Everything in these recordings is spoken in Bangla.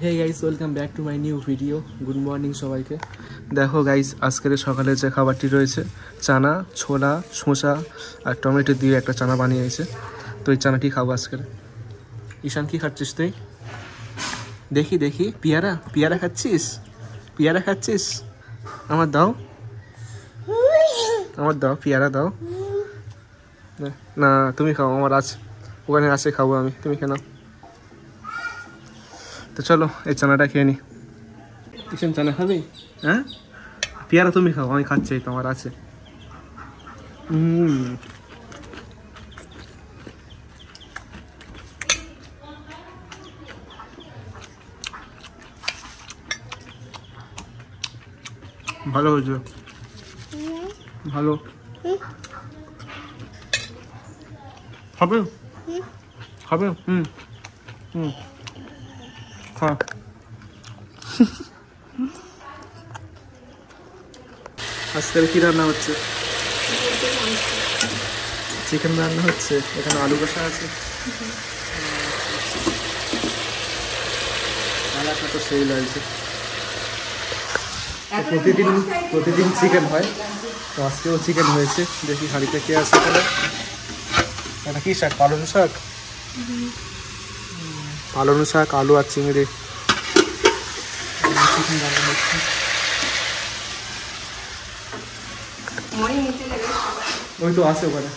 Hey guys, welcome back to my new video. Good morning সবাইকে। দেখো গাইস, আজকের সকালে যে খাবারটি রয়েছে চানা, ছোলা, শসা আর টমেটো দিয়ে একটা চানা বানিয়েছে। তো এই চানাটি খাবো আজকের। ঈশান, কি খাচ্ছিস তুই? দেখি দেখি, পেয়ারা পেয়ারা খাচ্ছিস? পেয়ারা খাচ্ছিস? আমার দাও, আমার দাও, পেয়ারা দাও। না তুমি খাও, আমার আছে, ওখানে আছে, খাবো আমি, তুমি খেয়ে নাও। তো চলো এই চানাটা খেয়ে নি। ঈশান, চানা খাবি? হ্যাঁ, পেয়ারা তুমি খাও, আমি খাচ্ছি, তোমার আছে। ভালো হয়েছে, ভালো। খাবে খাবে? হুম হুম, খা। আজকে কি রান্না হচ্ছে? চিকেন রান্না হচ্ছে। এখানে আলু কষা আছে। আলাদা তো সেই লাগছে। প্রতিদিন চিকেন হয়, তো আজকেও চিকেন হয়েছে। দেখি হাঁড়িতে কে আছে এখানে। এটা কি শাক? পালং শাক। পালং শাক, আলু আর চিংড়ি চিকেন রান্না হচ্ছে। ওই তো আছে ওখানে।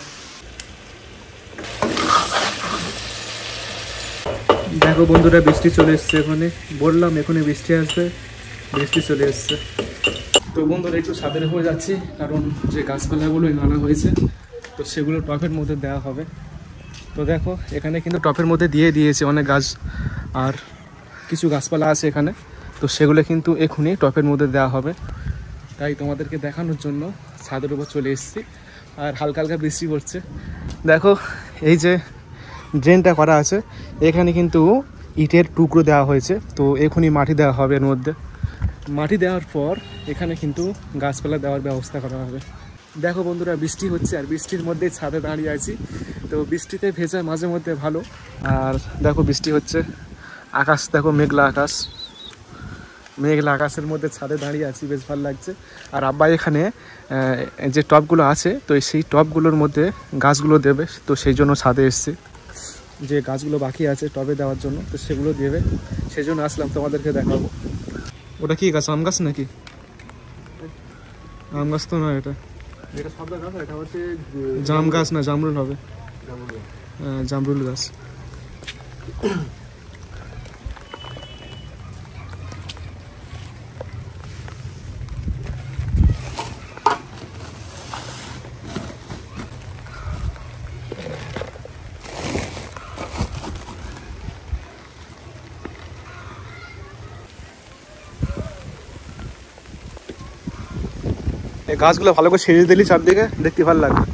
দেখো বন্ধুরা, বৃষ্টি চলে এসছে। এখানে বললাম এখনই বৃষ্টি আসবে, বৃষ্টি চলে এসছে। তো বন্ধুরা একটু ছাদের উপরে যাচ্ছি, কারণ যে গাছপালাগুলো আনা হয়েছে তো সেগুলো টবের মধ্যে দেওয়া হবে। তো দেখো এখানে কিন্তু টবের মধ্যে দিয়ে দিয়েছে অনেক গাছ, আর কিছু গাছপালা আছে এখানে, তো সেগুলো কিন্তু এখনই টবের মধ্যে দেওয়া হবে। তাই তোমাদেরকে দেখানোর জন্য ছাদের উপর চলে এসেছি। আর হালকা হালকা বৃষ্টি পড়ছে। দেখো এই যে ড্রেনটা করা আছে, এখানে কিন্তু ইটের টুকরো দেওয়া হয়েছে, তো এখনই মাটি দেওয়া হবে। এর মধ্যে মাটি দেওয়ার পর এখানে কিন্তু গাছপালা দেওয়ার ব্যবস্থা করা হবে। দেখো বন্ধুরা, বৃষ্টি হচ্ছে আর বৃষ্টির মধ্যে ছাদে দাঁড়িয়ে আছি। তো বৃষ্টিতে ভেজা মাঝে মধ্যে ভালো। আর দেখো বৃষ্টি হচ্ছে, আকাশ দেখো মেঘলা আকাশ, মেঘলা আকাশের মধ্যে ছাদে দাঁড়িয়ে আছি, বেশ ভালো লাগছে। আর আব্বা এখানে যে টবগুলো আছে, তো সেই টবগুলোর মধ্যে গাছগুলো দেবে, তো সেই জন্য ছাদে এসছি। যে গাছগুলো বাকি আছে টবে দেওয়ার জন্য, তো সেগুলো দেবে, সেই জন্য আসলাম, তোমাদেরকে দেখাবো। ওটা কি গাছ? আম গাছ নাকি? আম গাছ তো নয়, এটা জাম গাছ না, জামরুল হবে। জামরুল গাছ। এই গাছগুলো ভালো করে সেরিয়ে দিলি চারদিকে, দেখতে ভালো লাগবে।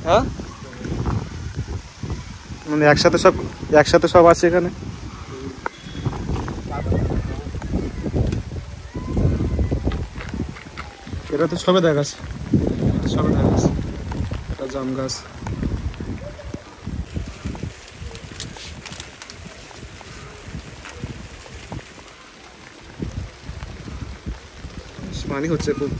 হ্যাঁ, মানে একসাথে সব আছে এখানে। এটা তো সবেদা গাছ, সবেদা গাছ। এটা জাম গাছ। পানি হচ্ছে খুব।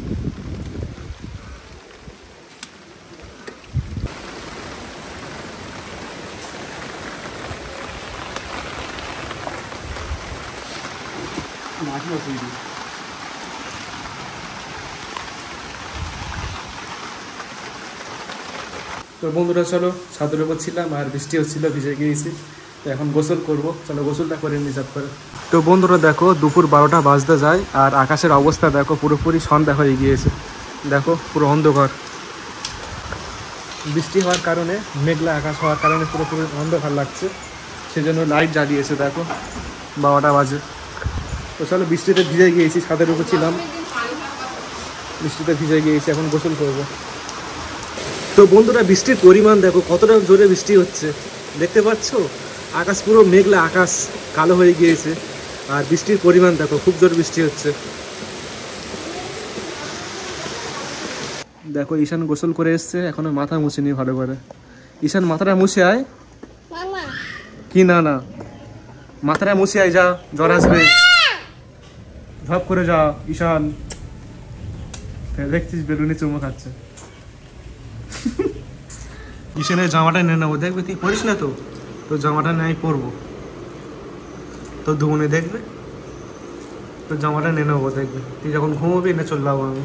তো বন্ধুরা চলো, ছাদের উপর ছিলাম আর বৃষ্টি হচ্ছিল, ভিজে গিয়েছি। তো এখন গোসল করব, চলো গোসলটা করে নিই ঝট করে। তো বন্ধুরা দেখো, দুপুর 12টা বাজতে যায় আর আকাশের অবস্থা দেখো, পুরোপুরি সন্ধ্যা হয়ে গিয়েছে। দেখো পুরো অন্ধকার, বৃষ্টি হওয়ার কারণে, মেঘলা আকাশ হওয়ার কারণে পুরোপুরি অন্ধকার লাগছে। সেজন্য লাইট জ্বালিয়েছে, দেখো 12টা বাজে। তো চলো, বৃষ্টিতে ভিজে গিয়েছি, ছাদের উপর ছিলাম, বৃষ্টিতে ভিজে গিয়েছি, এখন গোসল করবো। তো বন্ধুরা, বৃষ্টির পরিমাণ দেখো কতটা জোরে বৃষ্টি হচ্ছে, দেখতে পাচ্ছ? আকাশ পুরো মেঘলা আকাশ, কালো হয়ে গিয়েছে। আর বৃষ্টির পরিমাণ দেখো, খুব জোর বৃষ্টি হচ্ছে। দেখো ঈশান গোসল করে এসছে, এখনো মাথা মুছেনি ভালো করে। ঈশান মাথাটা মুছে আয়। কি? না না, মাথাটা মুছিয়ে যা, জ্বর আসবে। ঝপ করে যা ঈশান। দেখছিস বেলুনে চুমো খাচ্ছে। ঈশানের জামাটা নিয়ে নেবো, দেখবে তুই পরিস না তো, তোর জামাটা নিয়ে পরবো, তোর ধুমনে দেখবে, তোর জামাটা নিয়ে নেবো, দেখবে তুই যখন ঘুমোবি না চলে যাবো আমি।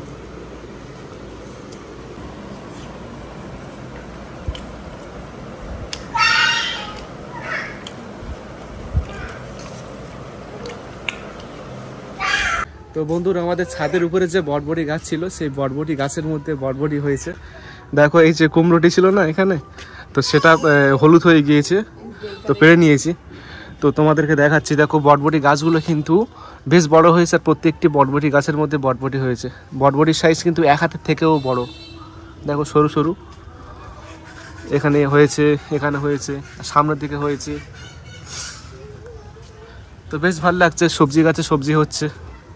তো বন্ধুরা আমাদের ছাদের উপরে যে বটবটি গাছ ছিল, সেই বটবটি গাছের মধ্যে বটবটি হয়েছে। দেখো এই যে কুমড়োটি ছিল না এখানে, তো সেটা হলুদ হয়ে গিয়েছে, তো পেড়ে নিয়েছি। তো তোমাদেরকে দেখাচ্ছি, দেখো বটবটি গাছগুলো কিন্তু বেশ বড় হয়েছে, আর প্রত্যেকটি বটবটি গাছের মধ্যে বটবটি হয়েছে। বটবটির সাইজ কিন্তু এক হাতের থেকেও বড়। দেখো সরু সরু, এখানে হয়েছে, এখানে হয়েছে, সামনের দিকে হয়েছে। তো বেশ ভালো লাগছে, সবজি গাছে সবজি হচ্ছে,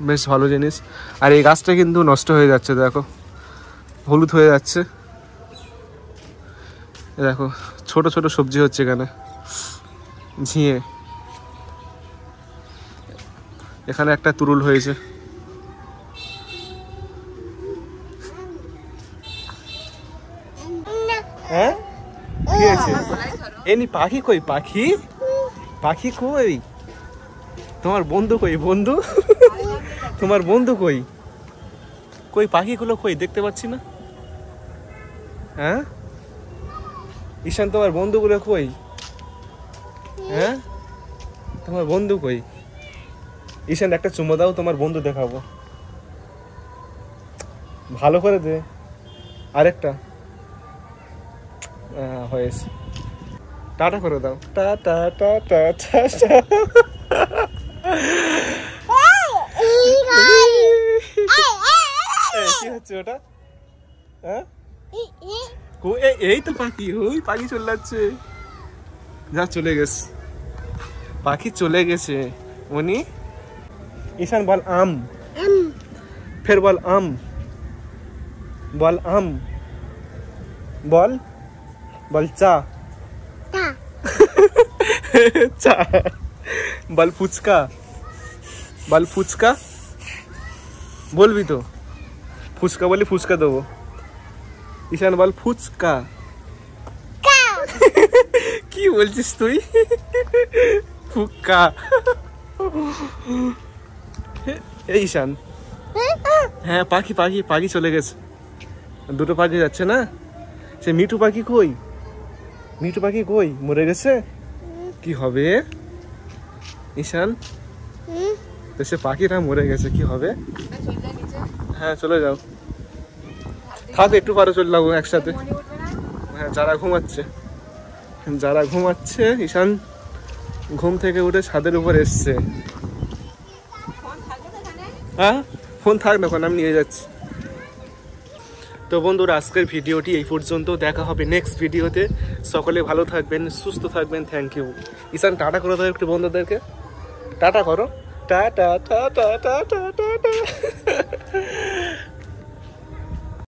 বেশ ভালো জিনিস। আর এই গাছটা কিন্তু নষ্ট হয়ে যাচ্ছে, দেখো হলুদ হয়ে যাচ্ছে। দেখো ছোট ছোট সবজি হচ্ছে এখানে, ঝিঙে, এখানে একটা তুরুল হয়েছে। হ্যাঁ কি হয়েছে? এনি পাখি কই? পাখি, পাখি কই? তোমার বন্ধু কই? বন্ধু, তোমার বন্ধু কই? কই পাখিগুলো কই? দেখতে পাচ্ছি না। হ্যাঁ ঈশান, তোমার বন্ধুগুলো কই? হ্যাঁ তোমার বন্ধু কই? ঈশান একটা চুমো দাও, তোমার বন্ধু দেখাবো, ভালো করে দে। আরেকটা হয়েছে, টাটা করে দাও, টাটা টাটা টাটা। কি হচ্ছে ওটা? হ্যাঁ এই তো পাখি, ওই পাখি চলে যাচ্ছে, যা চলে গেছে, পাখি চলে গেছে। উনি ঈশান বল আম, ফের বল আম, বল আম, বল, বল চা, চা, বল ফুচকা, বল ফুচকা, বলবি তো? ফুচকা বলি ফুচকা দেবো। ঈশান বল ফুচকা। কি বলছিস তুই? ফুচকা। এই ঈশান, হ্যাঁ পাখি পাখি পাখি চলে গেছে, দুটো পাখি যাচ্ছে না। সে মিঠু পাখি কই? মিঠু পাখি কই? মরে গেছে? কি হবে ঈশান? তো সে পাখিটা মরে গেছে, কি হবে? হ্যাঁ চলে যাও, থাক একটু পরে চলে যাবো একসাথে। হ্যাঁ যারা ঘুমাচ্ছে, যারা ঘুমাচ্ছে, ঈশান ঘুম থেকে উঠে ছাদের উপর এসছে। হ্যাঁ ফোন থাক না, আমি নিয়ে যাচ্ছি। তো বন্ধুরা আজকের ভিডিওটি এই পর্যন্ত, দেখা হবে নেক্সট ভিডিওতে। সকলে ভালো থাকবেন, সুস্থ থাকবেন। Thank you. ঈশান টাটা করে দাও একটু বন্ধুদেরকে, টাটা করো, টাটা টাটা টাটা টাটা।